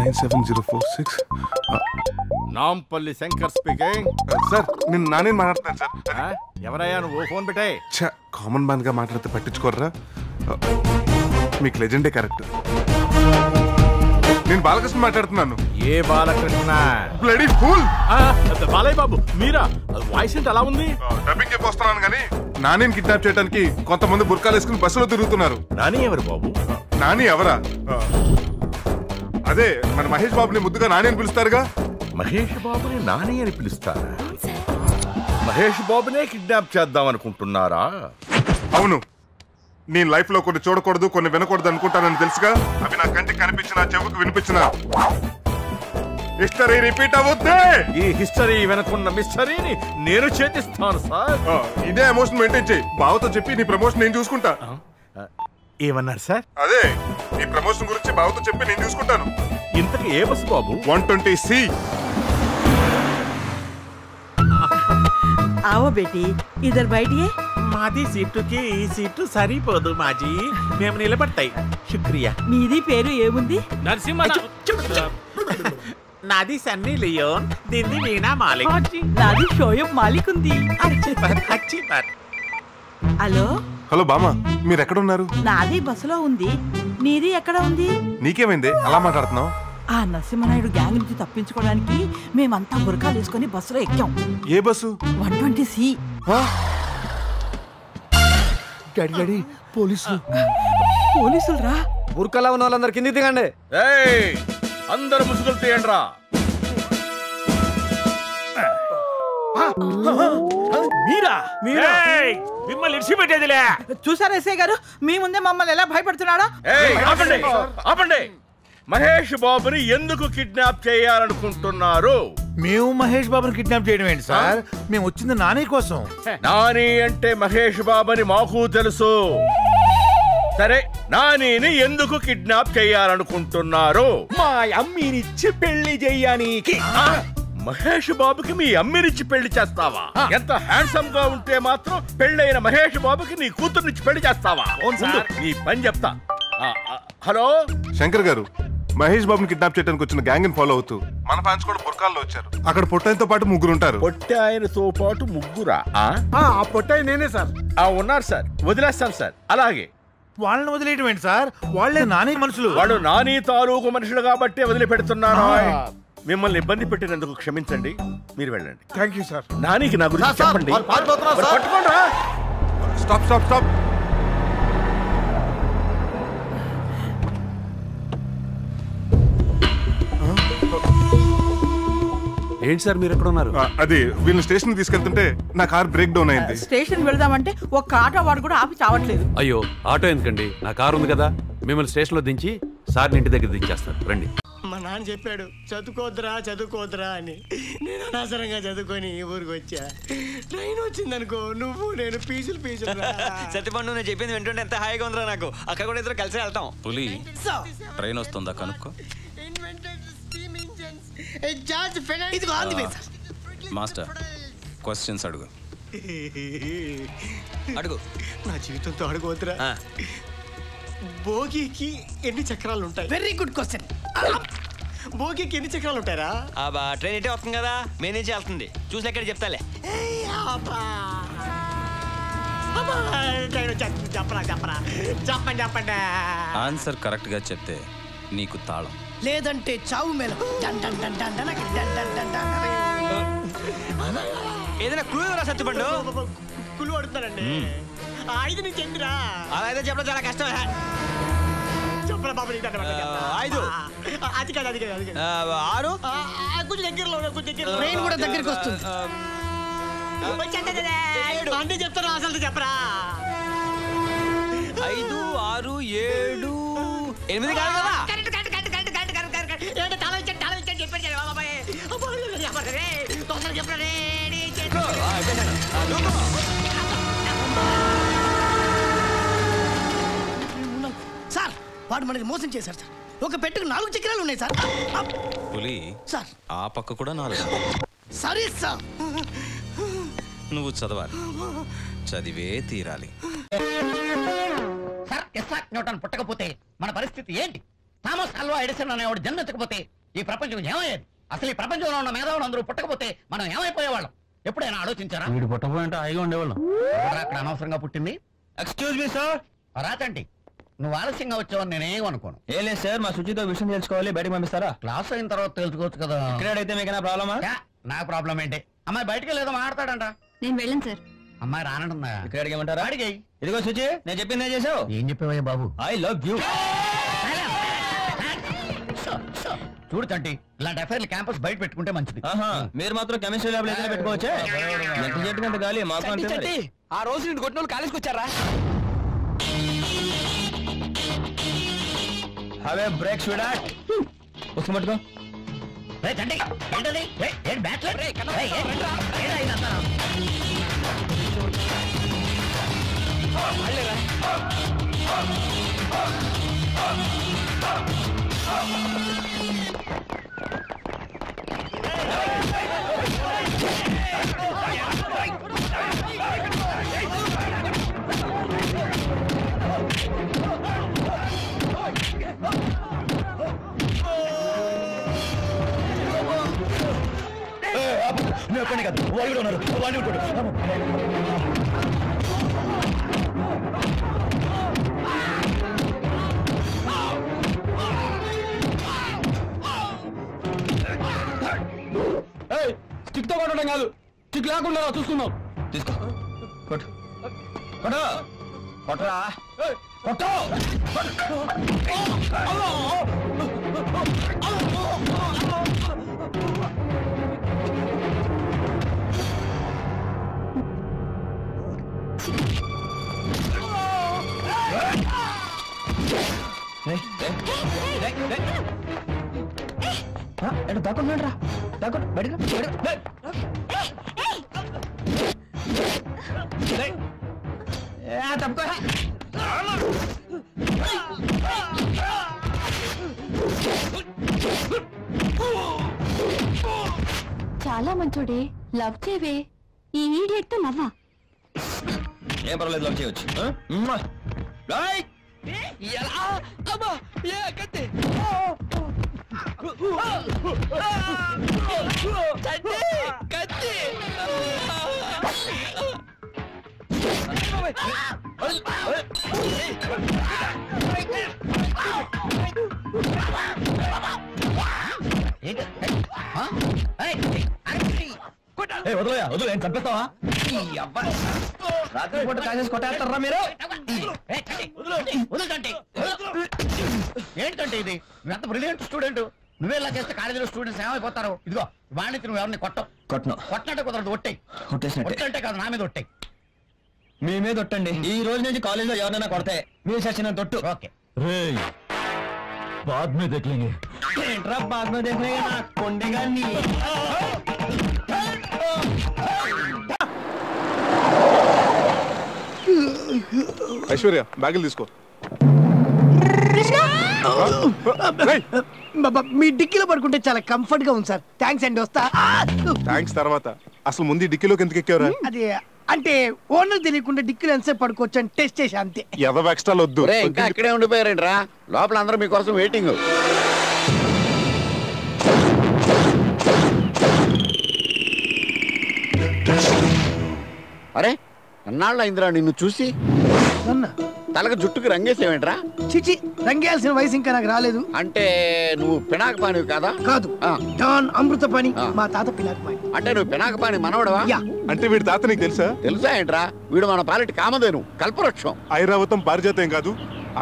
97046 Nampally Shankar speaking. Sir నేను నానే మాట్లాడుతున్నాను సార్. ఎవరయ్యా నువ్వు? ఫోన్ పెట్టే. కామన్ మ్యాన్ గా మాట్లాడితే పట్టించుకోర్రా. మీకు లెజెండే కరెక్ట్. నేను బాలకృష్ణ మాట్లాడుతున్నాను. ఏ బాలకృష్ణ? Bloody fool. బాలయ్య బాబు మీరా? వాయిస్ ఏంటి అలా ఉంది? డబ్బింగ్ చెప్పి వస్తున్నాను కానీ నానిని కిడ్నాప్ చేయడానికి కొంతమంది బుర్కాలు వేసుకుని బస్సులో తిరుగుతున్నారు. నాని ఎవరు బాబు? నాని ఎవరా? అదే మన మహేష్ బాబుని ముద్దుగా నాని అని పిలుస్తారుగా. మహేష్ బాబుని నాని అని పిలుస్తారా? మహేష్ బాబునే కిడ్నాప్ చేద్దాం అనుకుంటున్నారా? అవును. నేను లైఫ్ లో కొన్ని చూడకూడదు కొన్ని వినకూడదు అనుకుంటానని తెలుసుగా. అవి నా కంటికి కనిపించిన చెవుకు వినిపించిన హిస్టరీ రిపీట్ అవుద్ది. ఈ హిస్టరీ వెనకున్న మిస్టరీని నేను చేతిస్తాను సార్. ఇదే ఎమోషన్ మెయింటైన్ చేయి. బావతో చెప్పి నీ ప్రమోషన్ నేను చూసుకుంటా. ఏమన్నారు సార్? అదే నీ ప్రమోషన్ గురించి బావతో చెప్పి నేను చూసుకుంటాను. ఇంతకు ఏ బస్సు బాబు? 120C. आओ बेटी इधर बैठिए. మాది సీటుకి ఈ సీటు సరిపోదు మాజీ. మేము నిలబడతాయి. శుక్రియా. మీది పేరు ఏముంది? నరసింహ. నాది సన్నీ లియోన్. దీన్ని వీణా మాలిక్. నాది షోయబ్ మాలిక్ ఉంది. హలో హలో బామ్మ, మీరు ఎక్కడ ఉన్నారు? నాది బస్సులో ఉంది. నీది ఎక్కడ ఉంది? నీకేమైంది అలా మాట్లాడుతున్నావు? ఆ నరసింహనాయుడు గ్యాంగ్ నుంచి తప్పించుకోవడానికి మేమంతా బురకాలు వేసుకుని బస్సులో ఎక్కాం. ఏ బస్సు? 120C. గడి పోలీసులు. పోలీసులు రా. బుర్కలా ఉన్న వాళ్ళందరు కిందికి దిగండి. అందరు ముసుగులు తీయండి రా. మీరా? మిమ్మల్ని ఇడిచిపెట్టేదిలే. చూసారా ఎస్ఐ గారు మీ ముందే మమ్మల్ని ఎలా భయపడుతున్నాడో? ఆపండి ఆపండి. మహేష్ బాబుని ఎందుకు కిడ్నాప్ చేయాలనుకుంటున్నారు? మేము మహేష్ బాబుని కిడ్నాప్ చేయడం ఏంటి సార్? మేము వచ్చింది నాని కోసం. నాని అంటే మహేష్ బాబుని మాకు తెలుసు. సరే నానిని ఎందుకు కిడ్నాప్ చేయాలనుకుంటున్నారు? మా అమ్మినిచ్చి పెళ్లి చెయ్యానికి. మహేష్ బాబుకి మీ అమ్మినిచ్చి పెళ్లి చేస్తావా? ఎంత హ్యాండ్సమ్ గా ఉంటే మాత్రం పెళ్ళైన మహేష్ బాబుకి నీ కూతుర్నిచ్చి పెళ్లి చేస్తావా? నీ పని చెప్తా. హలో శంకర్ గారు, మహేష్ బాబుని కిడ్నాప్ చేయడానికి వచ్చిన గ్యాంగ్ ని ఫాలో అవుతూ మన ఫ్యాన్స్ కూడా బుర్కాల్లో వచ్చారు. అక్కడ పొట్టాయితో పాటు ముగ్గురు ఉంటారు. పొట్టాయనతో పాటు ముగ్గురా? ఆ పొట్టాయి నేనే సార్. ఉన్నారు సార్. వదిలేస్తాను సార్. అలాగే. వాళ్ళని వదిలేయడం ఏంటి సార్? వాళ్ళే నాని మనుషులు. వాడు నాని తాలూకు మనుషులు కాబట్టి వదిలిపెడుతున్నాను. మిమ్మల్ని ఇబ్బంది పెట్టినందుకు క్షమించండి. మీరు వెళ్ళండి. Thank you sir. నానికి నా గురించి చెప్పండి. పట్టుకోండి. Stop stop stop. ఏంటి సార్ మీరు ఎక్కడ ఉన్నారు? అది వీళ్ళని స్టేషన్ తీసుకెళ్తుంటే నా కార్ బ్రేక్ డౌన్ అయింది. స్టేషన్ వెళ్దామంటే ఒక్క ఆటో వాడు కూడా ఆపి చావట్లేదు. అయ్యో ఆటో ఎందుకండి, నా కారు ఉంది కదా. మిమ్మల్ని స్టేషన్ లో దించి సార్ని ఇంటి దగ్గర దించేస్తారు. రండి. మా నాన్న చెప్పాడు చదువుకోద్దురా అని. నేను అనవసరంగా చదువుకొని ఈ ఊరికి వచ్చా. ట్రైన్ వచ్చిందనుకో నువ్వు నేను పీసులు సత్యపండు నేను చెప్పింది వింటుంటే ఎంత హాయిగా ఉందిరా నాకు. అక్కడ కూడా ఇద్దరు కలిసి వెళ్తాం. పులి ట్రైన్ వస్తుందా కనుక్కో. మాస్టర్ క్వశ్చన్స్ అడుగు. అడుగు. నా జీవితంతో అడుగువద్దురా. భోగికి ఎన్ని చక్రాలు ఉంటాయి? Very good question. భోగికి ఎన్ని చక్రాలు ఉంటారా? ట్రైన్ ఇటే వస్తుంది కదా, మెయిన్ నుంచి వెళ్తుంది. చూసి ఎక్కడ చెప్తాలే. చెప్పండి. ఆన్సర్ కరెక్ట్ గా చెప్తే నీకు తాళం, లేదంటే చావు మేళం. ఏదైనా క్లూ రా సత్యపండు. కులు అడుగుతారండి. 5 నుంచి ఎన్నిరా? అలా అయితే చెప్పడం చాలా కష్టం. చెప్పరా బాబు. 5 అది కాదు 6 కొంచెం దగ్గరలో ట్రైన్ కూడా దగ్గరికి వస్తుంది. అన్నీ చెప్తారా? అసలు చెప్పరా. 5 6 7 8 కాదు కదా. సార్ వాడు మనకి మోసం చేశారు సార్. ఒక పెట్టుకు 4 చక్రాలు ఉన్నాయి సార్. పులి సార్ ఆ పక్క కూడా 4. సరే సార్. నువ్వు చదవాలి, చదివే తీరాలి. సార్ ఇస్సాక్ న్యూటన్ పుట్టకపోతే మన పరిస్థితి ఏంటి? థామస్ ఆల్వా ఎడిసన్ అనేవాడు జన్మెత్తకపోతే ఈ ప్రపంచం ఏమయ్యేది? అసలు ఈ ప్రపంచంలో ఉన్న మేధావులు అందరూ పుట్టకపోతే మనం ఏమైపోయేవాళ్ళం? ఎప్పుడైనా ఆలోచించారా? వీడు పుట్టపోయింటే హాయిగా ఉండేవాళ్ళం. అక్కడ అనవసరంగా పుట్టింది. Excuse me sir. రాతండి, నువ్వు ఆలస్యంగా వచ్చావని నేనేం అనుకోను. ఏ లేదు సార్, మా శుచితో విషయం తెలుసుకోవాలి, బయటకు పంపిస్తారా? క్లాస్ అయిన తర్వాత తెలుసుకోవచ్చు కదా. ఇక్కడైతే మీకు ప్రాబ్లమా? నా ప్రాబ్లం ఏంటి? అమ్మాయి బయటకి లేదో మాట్లాడతాడంట. నేను వెళ్ళను సార్. అమ్మాయి రానంటుందా? ఇక్కడ అడిగేమంటారా? అడిగాయి. ఇదిగో శుచి, నేను చెప్పింది ఏం చేసావు? ఏం చెప్పావయ్యా బాబు? I love you. చూడు తంటి, ఇలాంటి అఫైర్లు క్యాంపస్ బయట పెట్టుకుంటే మంచిది. మీరు మాత్రం కెమిస్ట్రీ ల్యాబ్ లో పెట్టుకోవచ్చే. ఎంత చెట్టుకంత గాలి మాకు అంతే. ఆ రోజు నేను కొట్టిన వాళ్ళు కాలేజ్కి వచ్చారా? Highway break స్వీడాట్. పుస్తకం పట్టుకో. తంటి ఏంటది? ఏంటి బ్యాచ్లర్? ఒక్కనే కాదు, వాళ్ళు కూడా ఉన్నారు. వాళ్ళు కూడా. స్టిక్ తో కొట్టడం కాదు, స్టిక్ లేకుండా చూసుకుందాం. తీసుకో, కొట్టు కొట్టు కొట్టరా, కొట్టు. దాక్కున్నాడు రా, దాక్కు బయట. తప్పుకో. చాలా మంచోడే, లవ్ చేయవే. ఈ ఈడియట్ తో లవ్వా? ఏం పర్వాలేదు, లవ్ చేయవచ్చు. వదలయా, వదులు. ఏం చంపేస్తావా? రాత్రి పూట కాసేసి కొట్టేస్తారా మీరు? ఏంటంటే ఇది? నువ్వెంత బ్రిలియంట్ స్టూడెంట్. నువ్వే ఇలా చేస్తే కాలేజీలో స్టూడెంట్స్ ఏమైపోతారు? ఇదిగో వాడిని నువ్వు ఎవరిని కొట్టను. కొట్టినట్టే కుదరదు, ఒట్టాయి. ఒట్టంటే కాదు, నా మీద ఒట్టాయి. మీ మీద ఒట్టండి. ఈ రోజు నుంచి కాలేజీలో ఎవరైనా కొడితే మీరు చచ్చిన తొట్టు. ఓకే. बाद में देख लेंगे. ఏంట్రా बाद में देख लेंगे? నా కొండగాన్ని. ఐశ్వర్య, బ్యాగులు తీసుకో. మీ డిక్కీలో పడుకుంటే చాలా కంఫర్ట్ గా ఉంది సార్. థ్యాంక్స్ అండి, వస్తా. థ్యాంక్స్ తర్వాత. అసలు ముందు డిక్కీలోకి ఎందుకు ఎక్కారా? అది అంటే ఓనర్ తెలియకుండా డిక్కీలో ఎంతసేపు పడుకోవచ్చు అని టెస్ట్ చేసి అంతే. ఎదవ ఎక్స్ట్రాలు వద్దు. ఇంకా ఇక్కడే ఉండిపోయారంట్రా, లోపల అందరూ మీకోసం వెయిటింగ్. అరే అన్నాళ్ళు అయిందిరా నిన్ను చూసి. తలకి జుట్టుకి రంగేసేవేంట్రా? చిచి, రంగేయాల్సిన వయసు ఇంకా నాకు రాలేదు. అంటే నువ్వు పినాక పానివి కాదా? కాదు, డాన్ అమృత పాని. మా తాత పినాక పాని. అంటే నువ్వు పినాక పాని మనవడవా? అంటే వీడి తాత నీకు తెలుసా? తెలుసా ఏంట్రా? వీడు మన పాలిటి కామధేను, కల్పవృక్షం. ఐరావతం పారిజాతం కాదు,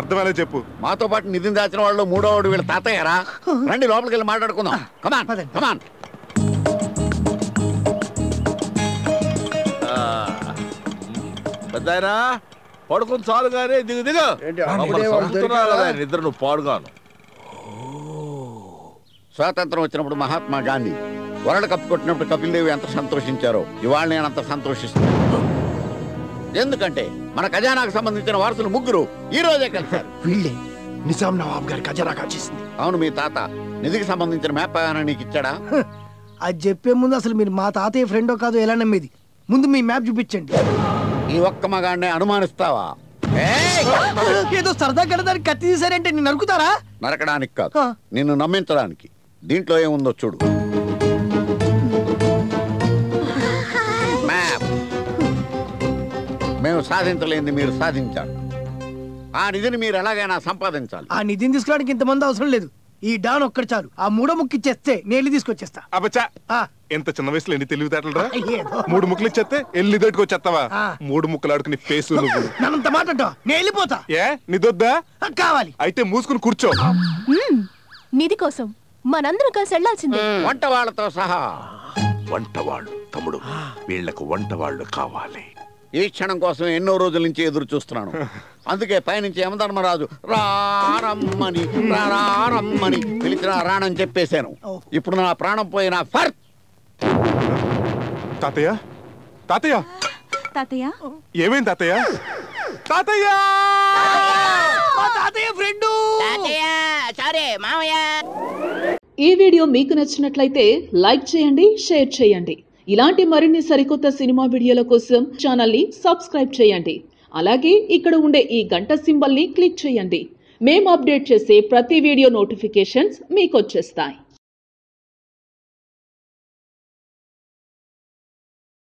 అర్థమేలా చెప్పు. మాతో పాటు నిధిని దాచిన వాళ్ళు మూడోవాడు వీళ్ళ తాతయ్యరా. రండి లోపలికి వెళ్ళి మాట్లాడుకుందాం. కమాన్ కమాన్. పెద్దాయనా పడుకుని చాలు గానీ దిగు దిగు. నిద్ర నువ్వు పాడుగాను. స్వాతంత్రం వచ్చినప్పుడు మహాత్మా గాంధీ వరల్డ్ కప్ కొట్టినప్పుడు కపిల్ దేవ్ ఎంత సంతోషించారో ఇవాళ నేను అంత సంతోషిస్తున్నాను. ఎందుకంటే మన ఖజానాకు సంబంధించిన వారసులు ముగ్గురు ఈ రోజే కలిశారు. వీళ్ళే నిజాం నవాబ్ గారి ఖజానా కాచేసింది. అవును, మీ తాత నిధికి సంబంధించిన మ్యాప్ నీకు ఇచ్చాడా? అది చెప్పే ముందు అసలు మీరు మా తాతయ్య ఫ్రెండో కాదో ఎలా నమ్మేది? ముందు మీ మ్యాప్ చూపించండి. ఈ ఒక్క మగాడిని అనుమానిస్తావా? ఏదో సరదా కడదానికి కత్తి తీసారంటే నిన్ను నరుకుతారా? నరకడానికి కాదు, నిన్ను నమ్మించడానికి. దీంట్లో ఏముందో చూడు. మ్యాప్. మేము సాధించలేనిది మీరు సాధించారు. ఆ నిధిని మీరు ఎలాగైనా సంపాదించాలి. ఆ నిధిని తీసుకోవడానికి ఇంతమంది అవసరం లేదు. ఈ డాన్ ఒక్కడు చాలు. ఆ మూడో ముక్కు ఇచ్చేస్తే నేను తీసుకొచ్చేస్తా. అబ్బచ్చా, ఎంత చిన్న వయసులో ఎన్ని తెలివితేటలురా. 3 ముక్కలు ఇచ్చేస్తే ఎల్లి దొడ్డుకు వచ్చేస్తావా? 3 ముక్కలు ఆడుకుని ఫేసు. నన్నంత మాట అంటావు, నేను వెళ్ళిపోతా. ఏ నిదొద్దా? కావాలి. అయితే మూసుకుని కూర్చో. నిధి కోసం మనందరం కలిసి వెళ్లాల్సిందే. వంట వాళ్ళతో సహా. వంట వాళ్ళు తమ్ముడు, వీళ్లకు వంట వాళ్ళు కావాలి. ఈ క్షణం కోసం ఎన్నో రోజుల నుంచి ఎదురు చూస్తున్నాను. అందుకే పైనుంచి యమధర్మరాజు రారమ్మని రారమ్మని పిలిచిన రానని చెప్పేశాను. ఇప్పుడు నా ప్రాణం పోయిన ఫర్. తాతయ్య, తాతయ్య, తాతయ్య, ఏమైంది తాతయ్య? తాతయ్య, తాతయ్య ఫ్రెండ్. ఈ వీడియో మీకు నచ్చినట్లయితే లైక్ చేయండి, షేర్ చేయండి. ఇలాంటి మరిన్ని సరికొత్త సినిమా వీడియోల కోసం ఛానల్ ని సబ్స్క్రైబ్ చేయండి. అలాగే ఇక్కడ ఉండే ఈ గంట సింబల్ ని క్లిక్ చేయండి. మేము అప్డేట్ చేసే ప్రతి వీడియో నోటిఫికేషన్స్ మీకు వచ్చేస్తాయి.